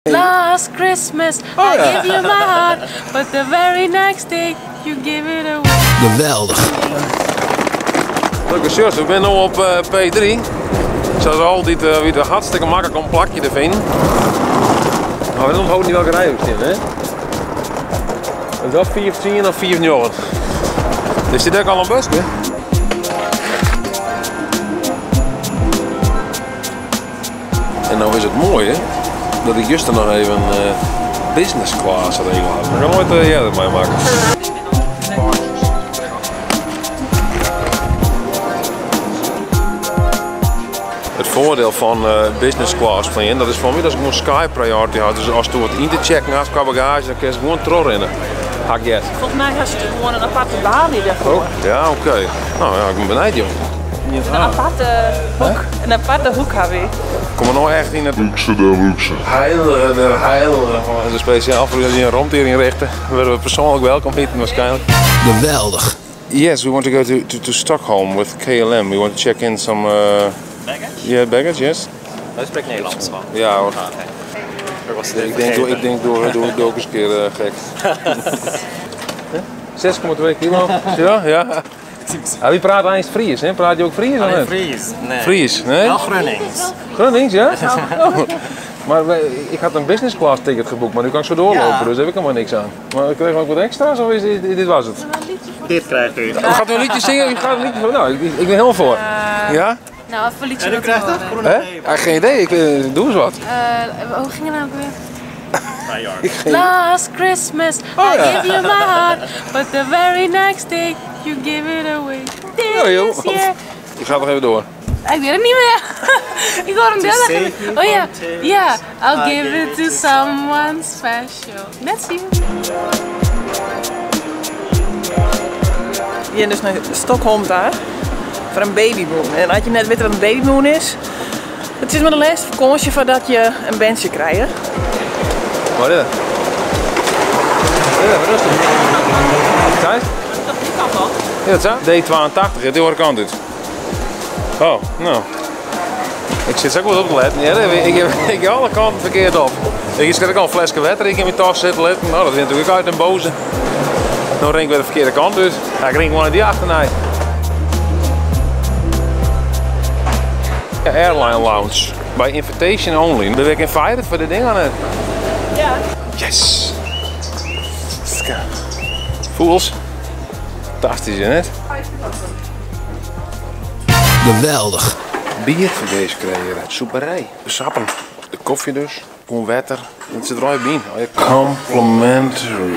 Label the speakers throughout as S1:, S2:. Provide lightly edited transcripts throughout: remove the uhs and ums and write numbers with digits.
S1: Last Christmas I gave you my heart, but the very next day you give it away.
S2: Geweldig.
S3: Leuke shirts, we zijn nu op P3. Zoals altijd weer hartstikke makkelijk om een plakje te vinden. Maar we onthouden niet welke rij we staan, hè? Het is wel 14 of 4 jaar. Dus dit is al een busje. En nou is het mooi, hè? Dat ik juist nog even business class regel had. We gaan nooit eerder mee maken. Het voordeel van business class vliegen, dat is voor mij dat ik gewoon Sky priority had. Dus als je het in te checken had qua bagage, dan kun je gewoon terugrennen. Haget.
S1: Volgens mij had je gewoon een aparte balie daarvoor.
S3: Oh, ja, oké. Nou ja, ik ben benieuwd, joh.
S1: Een aparte hoek. Een aparte hoek heb ik.
S3: Kom er nou echt in het
S4: Luxe de luxe.
S3: heilige van de speciaal voor jullie een rondering richten. Worden we persoonlijk welkom heten waarschijnlijk.
S2: Geweldig.
S3: Yes, we want to go to Stockholm with KLM. We want to check in some
S5: Baggage?
S3: yeah, baggage, yes.
S5: Dat spreekt Nederlands van.
S3: Ja hoor.
S5: Okay.
S3: Ik denk door ook eens een keer gek. 6,2 kilo. Ja, ja. Wie praat eigenlijk Fries, hè? Praat je ook Fries?
S5: Alleen Fries. Nee.
S3: Fries, nee?
S5: Wel Grunnings.
S3: Gronings, ja? Oh. Maar ik had een business class ticket geboekt, maar nu kan ik zo doorlopen,
S5: Ja.
S3: dus daar heb ik helemaal niks aan. Maar kreeg ik ook wat extra's of is dit was het?
S5: Dit krijgt u.
S3: Gaat u een liedje zingen? U gaat een liedje van, nou, ik ben helemaal voor. Ja?
S1: Nou, even een liedje
S5: En u krijgt dat?
S3: Hè? Geen idee, doe eens wat.
S1: Hoe ging het nou ook weer?
S3: Ik geen...
S1: Last Christmas I gave you my heart, but the very next day you give it away.
S3: joh.
S1: This year.
S3: Ik ga nog even door.
S1: Ik weet het niet meer. Ik hoor hem deel. Oh ja, ja. I'll give it to someone special. That's you.
S6: Je dus naar Stockholm daar voor een babyboom. En als je net weet wat een babyboom is, het is maar de laatste vakantie voordat je een bandje krijgt.
S3: Wat is het? Ja, rustig. Kijk. Ja, dat is D82, die hoor ik aan dit. Oh, nou. Ik zit zo goed op te letten. Ja, ik heb alle kanten verkeerd op. Ik zet ook al een flesje water in mijn tas zitten letten. Nou, dat vind ik natuurlijk uit een boze. Dan ring ik weer de verkeerde kant uit. Ja, ik ring gewoon naar die achternaai. Ja, Airline Lounge. By invitation only. Ben ik invited voor dit ding aan het?
S6: Ja.
S3: Yes! Fools. Fantastisch, hè? Net?
S2: Geweldig.
S3: Bier voor deze creëren. Soeperij. De sappen. De koffie dus. Gewoon water. Het zit er al in. Complimentary.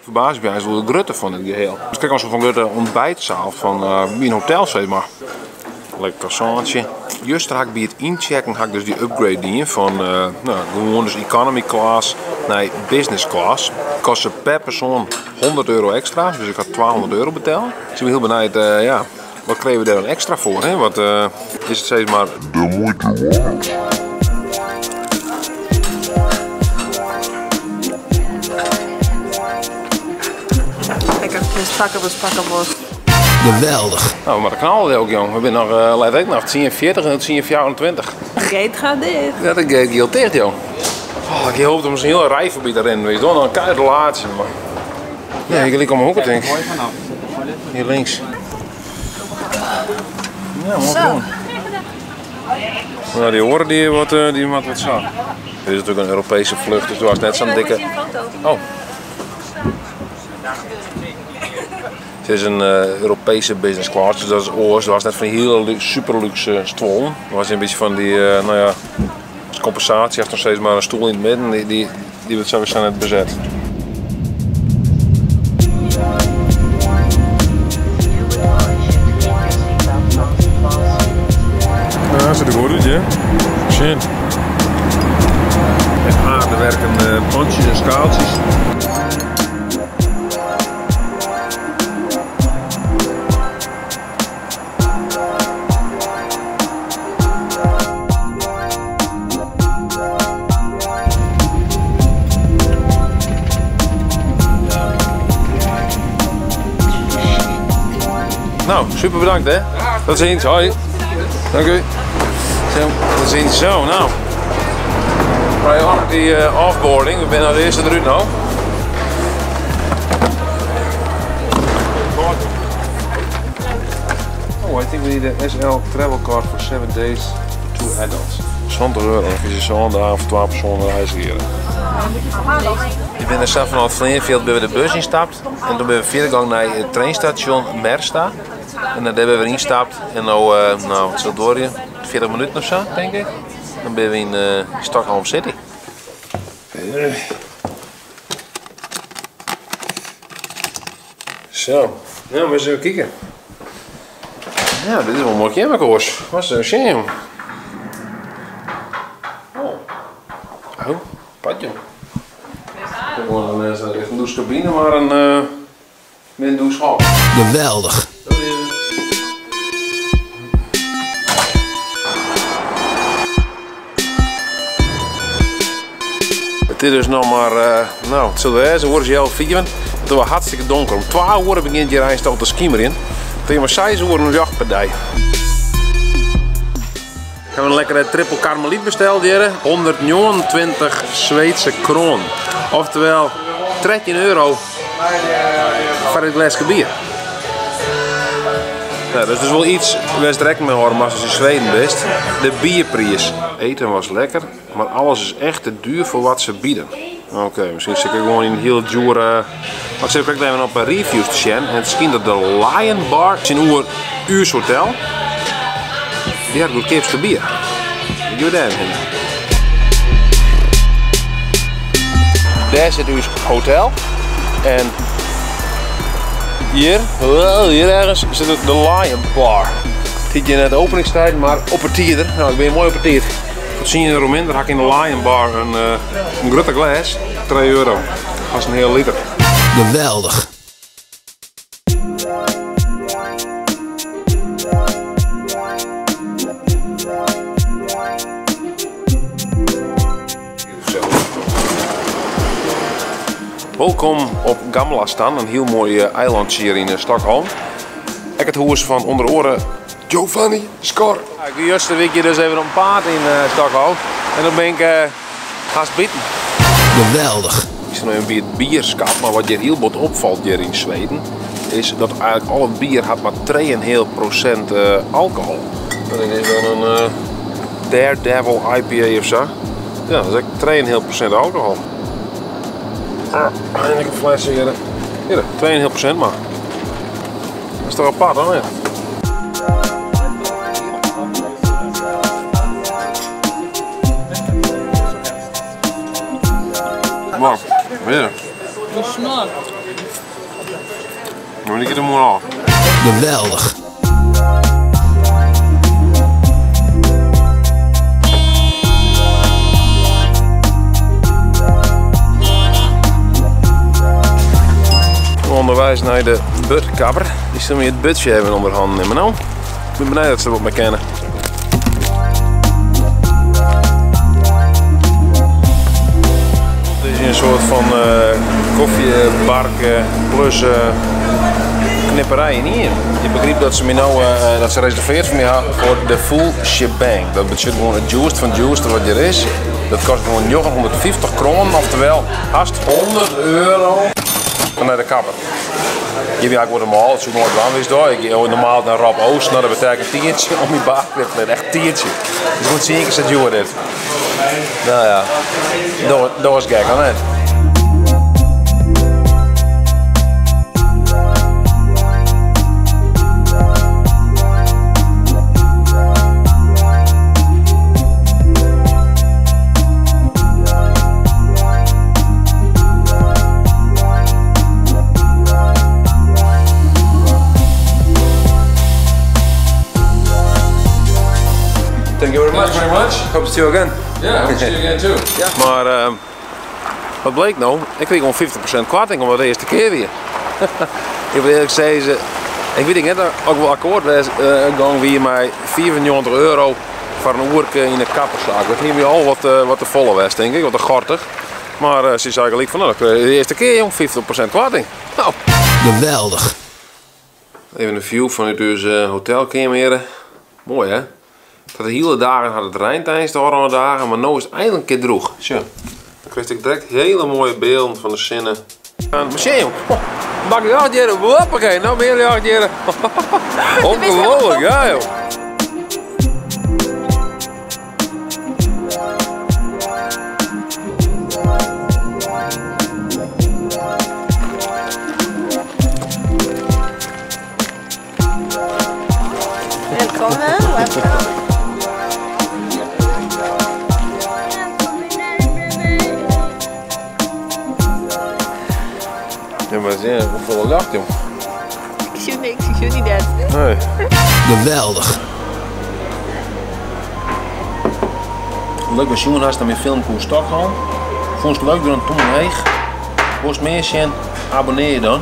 S3: Verbaas ik me, hij is wel de grutte van het geheel. Dus kijk als we van de ontbijtzaal van een hotel zeg maar. Lekker croissantje. Juist had ik bij het inchecken had ik dus die upgrade dienen van gewoon dus economy class naar business class. Kostte per persoon €100 extra, dus ik had €1200 betaald. Dus ik ben heel benieuwd, ja, wat kregen we daar dan extra voor? Hè? Wat is het steeds maar...
S4: De moeite waard.
S6: Ik heb een spakkenbos.
S2: Geweldig.
S3: Nou, maar de knallen ook jong. We zijn nog, laat ik nog 44 en 24.
S6: De gate gaat dicht.
S3: Ja, dat gaat heel dicht jong. Oh, ik hoop dat er misschien een hele rij voorbij daarin weet. Dan een keiharde relatie. Maar... Nee, ik liep om mijn hoeken denk ik. Hier links. Ja, mooi doen. Nou, die horen die wat zag. Dit is natuurlijk een Europese vlucht, dus er was net zo'n dikke... Oh. Het is een Europese business class, dus dat is oors. Er was net van die hele super luxe stoel. Er was een beetje van die, nou ja, als compensatie heeft nog steeds maar een stoel in het midden. Die wordt sowieso net bezet. Ja, dat ziet er goed uit, hè? Schön. Met harde werkende pontjes en skaaltjes. Nou, super bedankt hè. Tot ziens, hoi. Dank u. Zo, tot ziens. Zo, nou. Priority offboarding, we zijn al de eerste eruit nou. Oh, I think we need a SL travel card for 7 days, 2 adults. 20 euro, als je zo'n dag of 12 personen reizen hier. Ik ben er zelf vanuit Vleenveld bij de bus instapt en toen ben we verder gegaan naar het treinstation Mersta. En daar hebben we instapt en nou, wat zal door je? 40 minuten of zo, denk ik. Dan ben we in Stockholm City. Zo, nou, we eens even kijken. Ja, dit is wel een mooi kamerkoers. Wat is er shame? Oh, padje. Gewoon een douchecabine, maar een douchehal.
S2: Geweldig.
S3: Het is dus nog maar, nou, het zullen we eens, horen ze heel vieren. Het was hartstikke donker. Om 12 uur begint je rijstad de schimmer in. Toen je maar 6 uur een jachtpartij. Gaan we een lekkere triple karmeliet besteld hier. 129 Zweedse kroon. Oftewel 13 euro voor het glaasje bier. Nou, dat is dus wel iets best direct mee horen als je in Zweden bent. De bierprijs. Eten was lekker, maar alles is echt te duur voor wat ze bieden. Oké, misschien zit ik gewoon in heel dure. Maar ik zit ook even op een reviews te zien. En het schijnt dat de Lion Bar in een uurs hotel. Die had goedkoopste bier. Ik doe dat in. Daar zit dus hotel. En hier ergens zit de Lion Bar. Het is net de openingstijd, maar op het tier. Nou, ik ben mooi op het tier. Tot zien in Romin, daar ga ik in de Lion Bar een grote glas, 3 euro. Dat is een heel liter.
S2: Geweldig.
S3: Welkom op Gamlastan, een heel mooi eilandje hier in Stockholm. Ik het hoes van onder oren Giovanni Skor. Ik ben juist een weekje dus even op een paard in Stockholm en dan ben ik haast bieten.
S2: Geweldig.
S3: Ik zit nu een beetje het bierskap, maar wat je heel wat opvalt hier in Zweden is dat eigenlijk alle bier had maar 3,5% alcohol. Dat is dan een Daredevil IPA of zo. Ja, dat is echt 3,5% alcohol. En ik een flesje hier. Hier, 2,5% maar. Dat is toch apart hoor. Ja. Wow, weer.
S1: Hoe snel?
S3: Maar ik er mooi af.
S2: Geweldig. Onderwijs naar de butkapper. Die zullen we het butje even onder handen nemen. Nou, ik ben blij dat ze wat mee kennen. Dit is een soort van koffiebark plus knipperijen hier. Je begrijpt dat ze me nou dat ze reserveert voor mij voor de full shebang. Dat betekent gewoon het juist van juist wat er is. Dat kost gewoon 950 kroon, oftewel haast 100 euro. Naar de kapper. Je hebt eigenlijk wat normaal, het is nooit warm is daar. Ik ga normaal naar Rob Oost, nou, dat betekent 10 om je baard. Dat is echt 10. Dus goed zien, ik zet je dit. Nou ja, dat was gek, hè? Thank you very much. Hope to see you again.
S7: Yeah, hope to see you again too.
S3: Ja. Maar wat bleek nou? Ik kreeg gewoon 50% korting omdat de eerste keer weer. Ik wil eerlijk zeggen, ik weet niet, ook wel akkoord was, gang weer mij 94 euro voor een uur in de kapperszaak. Dat is niet meer al wat te volle was, denk ik, wat te gortig. Maar ze zei van, nou, de eerste keer jong, 50% korting. Nou.
S2: Geweldig. Even een view vanuit onze hotelkamer. Mooi hè? Dat de hele dagen had het regend tijdens de oranje dagen, maar nu is het eindelijk een keer droog. Zo. Dan kreeg ik direct hele mooie beelden van de zinnen. Aan het museum. Mag je 8 jaar? Hoppakee, nou meer dan 8 jaar. Ongelooflijk, ja joh.
S1: Welkom, welkom.
S2: Ja, maar zie hoeveel lacht joh.
S1: Ik zie niks, ik zie niet dat.
S2: Nee.
S3: Geweldig.
S2: Leuk als jongen had met filmkoers Stockholm. Vond je het leuk door een Tom Heeg. Borst meer zien, abonneer je dan.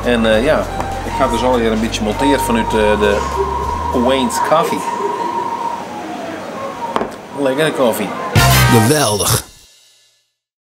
S2: En ja, ik ga dus alweer een beetje monteren vanuit de Wayne's Coffee. Lekkere koffie.
S3: Geweldig.